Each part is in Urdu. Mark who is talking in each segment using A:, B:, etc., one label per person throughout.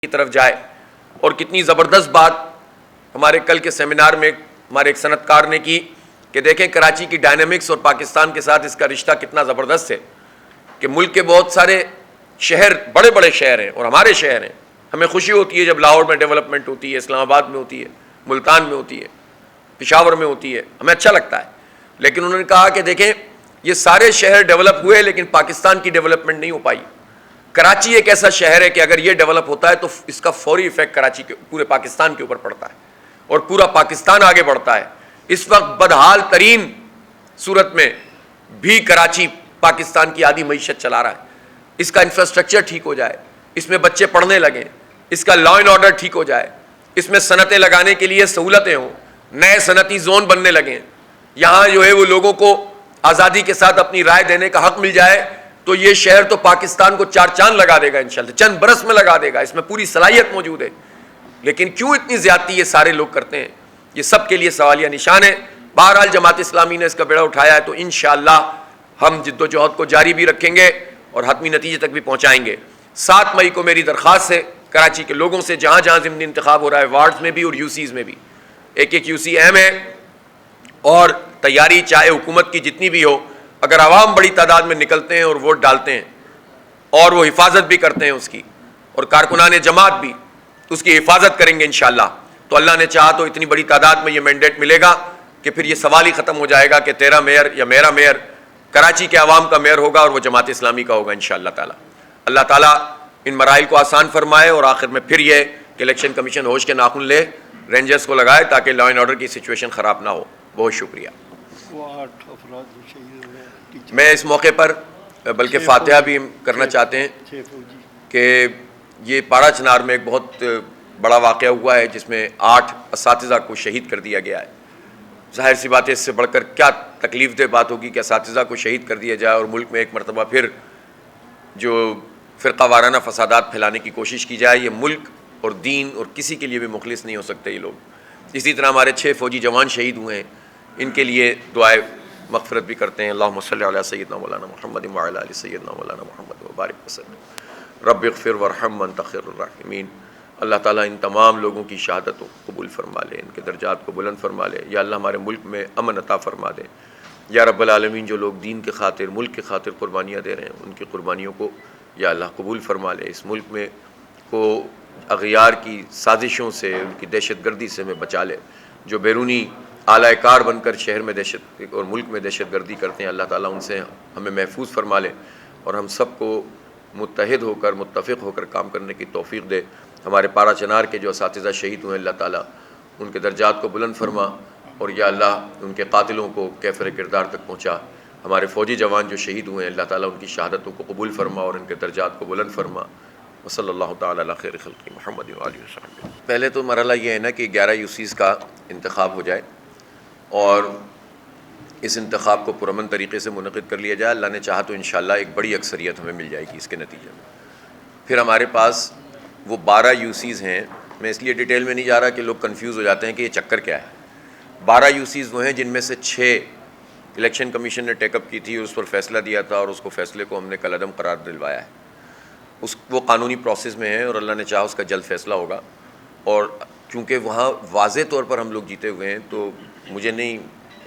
A: کی طرف جائے. اور کتنی زبردست بات ہمارے کل کے سیمینار میں ہمارے ایک صنعت کار نے کی کہ دیکھیں کراچی کی ڈائنامکس اور پاکستان کے ساتھ اس کا رشتہ کتنا زبردست ہے کہ ملک کے بہت سارے شہر بڑے بڑے شہر ہیں اور ہمارے شہر ہیں. ہمیں خوشی ہوتی ہے جب لاہور میں ڈیولپمنٹ ہوتی ہے, اسلام آباد میں ہوتی ہے, ملتان میں ہوتی ہے, پشاور میں ہوتی ہے, ہمیں اچھا لگتا ہے. لیکن انہوں نے کہا کہ دیکھیں یہ سارے شہر ڈیولپ ہوئے لیکن پاکستان کی ڈیولپمنٹ نہیں ہو پائی. کراچی ایک ایسا شہر ہے کہ اگر یہ ڈیولپ ہوتا ہے تو اس کا فوری ایفیکٹ کراچی کے پورے پاکستان کے اوپر پڑتا ہے اور پورا پاکستان آگے بڑھتا ہے. اس وقت بدحال ترین صورت میں بھی کراچی پاکستان کی آدھی معیشت چلا رہا ہے. اس کا انفراسٹرکچر ٹھیک ہو جائے, اس میں بچے پڑھنے لگیں, اس کا لا اینڈ آرڈر ٹھیک ہو جائے, اس میں صنعتیں لگانے کے لیے سہولتیں ہوں, نئے صنعتی زون بننے لگیں, یہاں جو ہے وہ لوگوں کو آزادی کے ساتھ اپنی رائے دینے کا حق مل جائے, تو یہ شہر تو پاکستان کو چار چاند لگا دے گا انشاءاللہ, چند برس میں لگا دے گا. اس میں پوری صلاحیت موجود ہے. لیکن کیوں اتنی زیادتی یہ سارے لوگ کرتے ہیں, یہ سب کے لیے سوالیہ نشان ہے. بہرحال جماعت اسلامی نے اس کا بیڑا اٹھایا ہے تو انشاءاللہ ہم جد و جہد کو جاری بھی رکھیں گے اور حتمی نتیجے تک بھی پہنچائیں گے. 7 مئی کو میری درخواست ہے کراچی کے لوگوں سے, جہاں جہاں ضمنی انتخاب ہو رہا ہے وارڈز میں بھی اور یوسیز میں بھی, ایک یوسی اہم ہے اور تیاری چاہے حکومت کی جتنی بھی ہو, اگر عوام بڑی تعداد میں نکلتے ہیں اور ووٹ ڈالتے ہیں اور وہ حفاظت بھی کرتے ہیں اس کی, اور کارکنان جماعت بھی اس کی حفاظت کریں گے انشاءاللہ, تو اللہ نے چاہا تو اتنی بڑی تعداد میں یہ مینڈیٹ ملے گا کہ پھر یہ سوال ہی ختم ہو جائے گا کہ تیرا میئر یا میرا میئر کراچی کے عوام کا میئر ہوگا اور وہ جماعت اسلامی کا ہوگا انشاءاللہ تعالی. اللہ تعالیٰ ان مراحل کو آسان فرمائے اور آخر میں پھر یہ کہ الیکشن کمیشن ہوش کے ناخن لے, رینجرز کو لگائے تاکہ لا اینڈ آرڈر کی سچویشن خراب نہ ہو. بہت شکریہ. میں اس موقع پر بلکہ فاتحہ بھی کرنا چاہتے ہیں کہ یہ پاڑا چنار میں ایک بہت بڑا واقعہ ہوا ہے جس میں 8 اساتذہ کو شہید کر دیا گیا ہے. ظاہر سی بات ہے, اس سے بڑھ کر کیا تکلیف دہ بات ہوگی کہ اساتذہ کو شہید کر دیا جائے اور ملک میں ایک مرتبہ پھر جو فرقہ وارانہ فسادات پھیلانے کی کوشش کی جائے. یہ ملک اور دین اور کسی کے لیے بھی مخلص نہیں ہو سکتے یہ لوگ. اسی طرح ہمارے 6 فوجی جوان شہید ہوئے ہیں, ان کے لیے دعائے مغفرت بھی کرتے ہیں. اللہم صلی علی سیدنا مولانا محمد وعلی آل سیدنا مولانا محمد وبارک وسلم. رب اغفر وارحم وانت خیر الراحمین. اللہ تعالیٰ ان تمام لوگوں کی شہادتوں کو قبول فرما لے, ان کے درجات کو بلند فرما لے. یا اللہ ہمارے ملک میں امن عطا فرما دے. یا رب العالمین جو لوگ دین کے خاطر ملک کے خاطر قربانیاں دے رہے ہیں ان کی قربانیوں کو یا اللہ قبول فرما لے. اس ملک میں کو اغیار کی سازشوں سے, ان کی دہشت گردی سے میں بچا لے. جو بیرونی اعلی کار بن کر شہر میں دہشت اور ملک میں دہشت گردی کرتے ہیں, اللہ تعالیٰ ان سے ہمیں محفوظ فرما لے اور ہم سب کو متحد ہو کر متفق ہو کر کام کرنے کی توفیق دے. ہمارے پارا چنار کے جو اساتذہ شہید ہوئے, اللہ تعالیٰ ان کے درجات کو بلند فرما اور یا اللہ ان کے قاتلوں کو کیفر کردار تک پہنچا. ہمارے فوجی جوان جو شہید ہوئے ہیں, اللہ تعالیٰ ان کی شہادتوں کو قبول فرما اور ان کے درجات کو بلند فرما. وصلی اللہ تعالیٰ علی خیر خلق محمد وآلہ وصحبہ. پہلے تو مرحلہ یہ ہے نا کہ 11 یوسیز کا انتخاب ہو جائے اور اس انتخاب کو پرامن طریقے سے منعقد کر لیا جائے. اللہ نے چاہا تو انشاءاللہ ایک بڑی اکثریت ہمیں مل جائے گی اس کے نتیجے میں. پھر ہمارے پاس وہ 12 یوسیز ہیں. میں اس لیے ڈیٹیل میں نہیں جا رہا کہ لوگ کنفیوز ہو جاتے ہیں کہ یہ چکر کیا ہے. 12 یوسیز وہ ہیں جن میں سے 6 الیکشن کمیشن نے ٹیک اپ کی تھی, اس پر فیصلہ دیا تھا اور اس کو فیصلے کو ہم نے کل عدم قرار دلوایا ہے. وہ قانونی پروسیس میں ہے اور اللہ نے چاہا اس کا جلد فیصلہ ہوگا. اور چونکہ وہاں واضح طور پر ہم لوگ جیتے ہوئے ہیں تو مجھے نہیں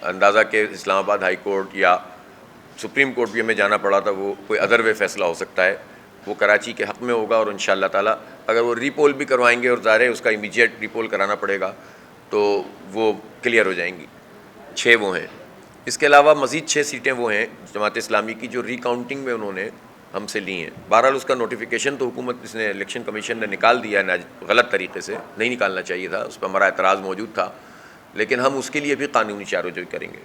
A: اندازہ کہ اسلام آباد ہائی کورٹ یا سپریم کورٹ بھی ہمیں جانا پڑا تھا, وہ کوئی ادر وے فیصلہ ہو سکتا ہے. وہ کراچی کے حق میں ہوگا اور انشاءاللہ تعالیٰ اگر وہ ری پول بھی کروائیں گے اور ظاہر ہے اس کا امیجیٹ ری پول کرانا پڑے گا تو وہ کلیئر ہو جائیں گی. 6 وہ ہیں. اس کے علاوہ مزید 6 سیٹیں وہ ہیں جماعت اسلامی کی جو ری کاؤنٹنگ میں انہوں نے ہم سے لی ہیں. بہرحال اس کا نوٹیفیکیشن تو حکومت اس نے الیکشن کمیشن نے نکال دیا ہے غلط طریقے سے, نہیں نکالنا چاہیے تھا, اس پہ ہمارا اعتراض موجود تھا, لیکن ہم اس کے لیے بھی قانونی چارجوئی کریں گے.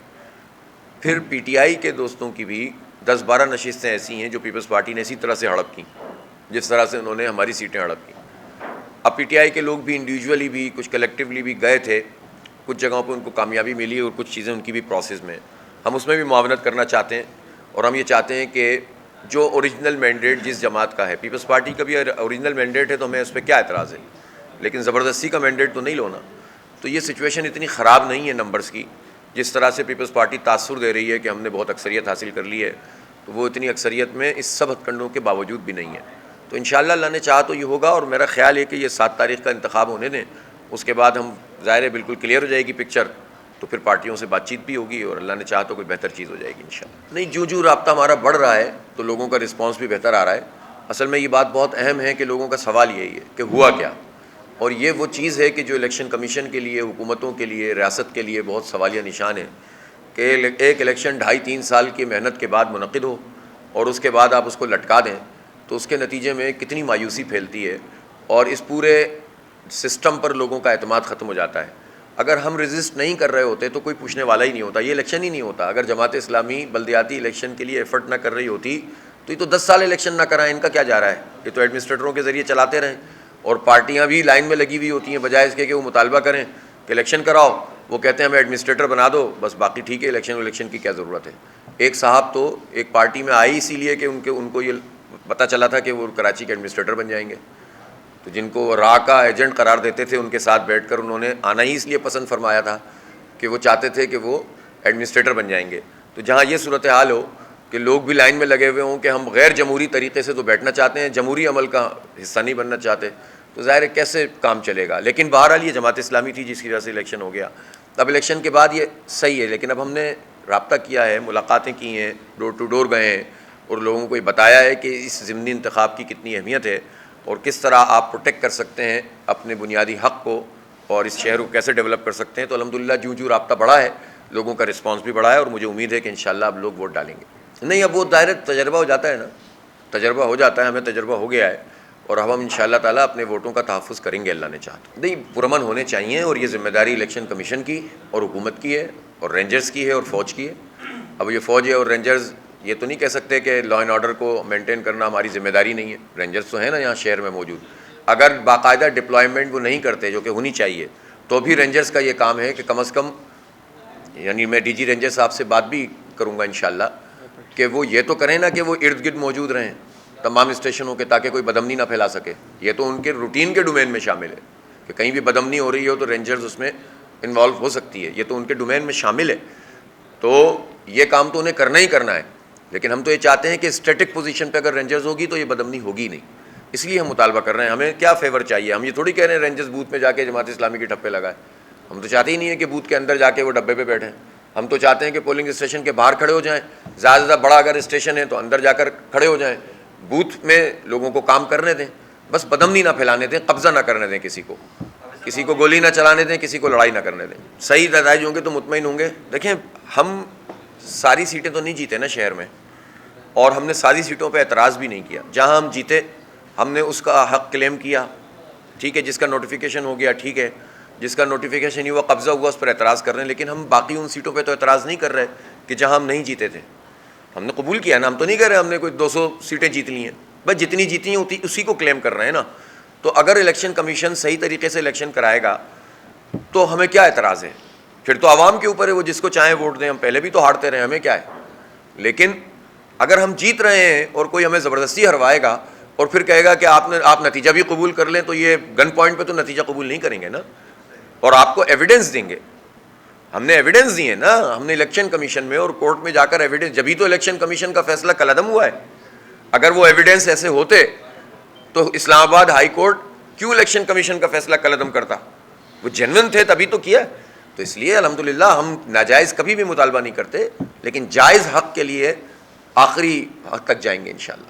A: پھر پی ٹی آئی کے دوستوں کی بھی 10-12 نشستیں ایسی ہیں جو پیپلز پارٹی نے اسی طرح سے ہڑپ کی جس طرح سے انہوں نے ہماری سیٹیں ہڑپ کی. اب پی ٹی آئی کے لوگ بھی انڈیویجولی بھی کچھ کلیکٹیولی بھی گئے تھے, کچھ جگہوں پہ ان کو کامیابی ملی اور کچھ چیزیں ان کی بھی پروسیس میں. ہم اس میں بھی معاونت کرنا چاہتے ہیں اور ہم یہ چاہتے ہیں کہ جو اوریجنل مینڈیٹ جس جماعت کا ہے, پیپلز پارٹی کا بھی اوریجنل مینڈیٹ ہے تو ہمیں اس پہ کیا اعتراض ہے, لیکن زبردستی کا مینڈیٹ تو نہیں لونا. تو یہ سچویشن اتنی خراب نہیں ہے نمبرز کی جس طرح سے پیپلز پارٹی تاثر دے رہی ہے کہ ہم نے بہت اکثریت حاصل کر لی ہے, تو وہ اتنی اکثریت میں اس سب ہتھ کنڈوں کے باوجود بھی نہیں ہے. تو انشاءاللہ اللہ نے چاہا تو یہ ہوگا، اور میرا خیال ہے کہ یہ 7 تاریخ کا انتخاب ہونے دیں، اس کے بعد ہم ظاہر ہے بالکل کلیئر ہو جائے گی پکچر، تو پھر پارٹیوں سے بات چیت بھی ہوگی اور اللہ نے چاہا تو کوئی بہتر چیز ہو جائے گی انشاءاللہ۔ نہیں، جو رابطہ ہمارا بڑھ رہا ہے تو لوگوں کا رسپانس بھی بہتر آ رہا ہے۔ اصل میں یہ بات بہت اہم ہے کہ لوگوں کا سوال یہی ہے کہ ہوا کیا، اور یہ وہ چیز ہے کہ جو الیکشن کمیشن کے لیے، حکومتوں کے لیے، ریاست کے لیے بہت سوالیہ نشان ہے کہ ایک الیکشن 2.5-3 سال کی محنت کے بعد منعقد ہو اور اس کے بعد آپ اس کو لٹکا دیں، تو اس کے نتیجے میں کتنی مایوسی پھیلتی ہے اور اس پورے سسٹم پر لوگوں کا اعتماد ختم ہو جاتا ہے۔ اگر ہم رزسٹ نہیں کر رہے ہوتے تو کوئی پوچھنے والا ہی نہیں ہوتا، یہ الیکشن ہی نہیں ہوتا۔ اگر جماعت اسلامی بلدیاتی الیکشن کے لیے ایفرٹ نہ کر رہی ہوتی تو یہ تو 10 سال الیکشن نہ کرائیں، ان کا کیا جا رہا ہے؟ یہ تو ایڈمنسٹریٹروں کے ذریعے چلاتے رہیں، اور پارٹیاں بھی لائن میں لگی ہوئی ہوتی ہیں، بجائے اس کے کہ وہ مطالبہ کریں کہ الیکشن کراؤ، وہ کہتے ہیں ہمیں ایڈمنسٹریٹر بنا دو بس، باقی ٹھیک ہے، الیکشن کی کیا ضرورت ہے۔ ایک صاحب تو ایک پارٹی میں آئی اسی لیے کہ ان کو یہ پتہ چلا تھا کہ وہ کراچی کے ایڈمنسٹریٹر بن جائیں گے، تو جن کو راہ کا ایجنٹ قرار دیتے تھے ان کے ساتھ بیٹھ کر انہوں نے آنا ہی اس لیے پسند فرمایا تھا کہ وہ چاہتے تھے کہ وہ ایڈمنسٹریٹر بن جائیں گے۔ تو جہاں یہ صورتحال ہو کہ لوگ بھی لائن میں لگے ہوئے ہوں کہ ہم غیر جمہوری طریقے سے تو بیٹھنا چاہتے ہیں، جمہوری عمل کا حصہ نہیں بننا چاہتے، تو ظاہر ہے کیسے کام چلے گا۔ لیکن بہرحال یہ جماعت اسلامی تھی جس کی وجہ سے الیکشن ہو گیا۔ اب الیکشن کے بعد یہ صحیح ہے، لیکن اب ہم نے رابطہ کیا ہے، ملاقاتیں کی ہیں، ڈور ٹو ڈور گئے ہیں اور لوگوں کو یہ بتایا ہے کہ اس ضمنی انتخاب کی کتنی اہمیت ہے اور کس طرح آپ پروٹیکٹ کر سکتے ہیں اپنے بنیادی حق کو اور اس شہر کو کیسے ڈیولپ کر سکتے ہیں۔ تو الحمدللہ جو رابطہ بڑھا ہے، لوگوں کا رسپانس بھی بڑھا ہے، اور مجھے امید ہے کہ انشاءاللہ اب لوگ ووٹ ڈالیں گے۔ نہیں، اب وہ دائرہ تجربہ ہو جاتا ہے نا، تجربہ ہو جاتا ہے، ہمیں تجربہ ہو گیا ہے، اور اب ہم انشاءاللہ تعالیٰ اپنے ووٹوں کا تحفظ کریں گے اللہ نے چاہا تو۔ نہیں، پرامن ہونے چاہیے، اور یہ ذمہ داری الیکشن کمیشن کی اور حکومت کی ہے اور رینجرز کی ہے اور فوج کی ہے۔ اب یہ فوج ہے اور رینجرز یہ تو نہیں کہہ سکتے کہ لا اینڈ آرڈر کو مینٹین کرنا ہماری ذمہ داری نہیں ہے، رینجرز تو ہیں نا یہاں شہر میں موجود۔ اگر باقاعدہ ڈپلائمنٹ وہ نہیں کرتے جو کہ ہونی چاہیے، تو بھی رینجرز کا یہ کام ہے کہ کم از کم، یعنی میں ڈی جی رینجر صاحب سے بات بھی کروں گا انشاءاللہ کہ وہ یہ تو کریں نا کہ وہ ارد گرد موجود رہیں تمام اسٹیشنوں کے، تاکہ کوئی بدامنی نہ پھیلا سکے۔ یہ تو ان کے روٹین کے ڈومین میں شامل ہے کہ کہیں بھی بدامنی ہو رہی ہو تو رینجرز اس میں انوالو ہو سکتی ہے، یہ تو ان کے ڈومین میں شامل ہے۔ تو یہ کام تو انہیں کرنا ہی کرنا ہے، لیکن ہم تو یہ چاہتے ہیں کہ اسٹیٹک پوزیشن پہ اگر رینجرز ہوگی تو یہ بدامنی ہوگی نہیں، اس لیے ہم مطالبہ کر رہے ہیں۔ ہمیں کیا فیور چاہیے؟ ہم یہ تھوڑی کہہ رہے ہیں رینجرز بوتھ میں جا کے جماعت اسلامی کے ٹھپے لگائے، ہم تو چاہتے ہی نہیں ہیں کہ بوتھ کے اندر جا کے وہ ڈبے پہ بیٹھیں۔ ہم تو چاہتے ہیں کہ پولنگ اسٹیشن کے باہر کھڑے ہو جائیں، زیادہ سے زیادہ بڑا اگر اسٹیشن ہے تو اندر جا کر کھڑے ہو جائیں، بوتھ میں لوگوں کو کام کرنے دیں، بس بدامنی نہ پھیلانے دیں، قبضہ نہ کرنے دیں، کسی کو گولی نہ چلانے دیں، کسی کو لڑائی نہ کرنے دیں۔ صحیح نتائج ہوں گے تو مطمئن ہوں گے۔ دیکھیں، ہم ساری سیٹیں تو نہیں جیتے نا شہر میں، اور ہم نے ساری سیٹوں پہ اعتراض بھی نہیں کیا۔ جہاں ہم جیتے ہم نے اس کا حق کلیم کیا، ٹھیک ہے، جس کا نوٹیفیکیشن ہو گیا ٹھیک ہے، جس کا نوٹیفیکیشن نہیں ہوا، قبضہ ہوا، اس پر اعتراض کر رہے ہیں۔ لیکن ہم باقی ان سیٹوں پہ تو اعتراض نہیں کر رہے کہ جہاں ہم نہیں جیتے تھے، ہم نے قبول کیا نا، ہم تو نہیں کہہ رہے ہم نے کوئی 200 سیٹیں جیت لی ہیں، بس جتنی جیتی ہیں اسی کو کلیم کر رہے ہیں نا۔ تو اگر الیکشن کمیشن صحیح طریقے سے الیکشن کرائے گا تو ہمیں کیا اعتراض ہے؟ پھر تو عوام کے اوپر ہے، وہ جس کو چاہیں ووٹ دیں، ہم پہلے بھی تو ہارتے رہے، ہمیں کیا ہے۔ لیکن اگر ہم جیت رہے ہیں اور کوئی ہمیں زبردستی ہروائے گا اور پھر کہے گا کہ آپ نتیجہ بھی قبول کر لیں، تو یہ گن پوائنٹ پہ تو نتیجہ قبول نہیں کریں گے نا، اور آپ کو ایویڈنس دیں گے۔ ہم نے ایویڈنس دی ہے نا، ہم نے الیکشن کمیشن میں اور کورٹ میں جا کر ایویڈنس، جبھی تو الیکشن کمیشن کا فیصلہ کالعدم ہوا ہے۔ اگر وہ ایویڈنس ایسے ہوتے تو اسلام آباد ہائی کورٹ کیوں الیکشن کمیشن کا فیصلہ کالعدم کرتا؟ وہ جینوئن تھے تبھی تو کیا۔ تو اس لیے الحمدللہ ہم ناجائز کبھی بھی مطالبہ نہیں کرتے، لیکن جائز حق کے لیے آخری حد تک جائیں گے انشاءاللہ۔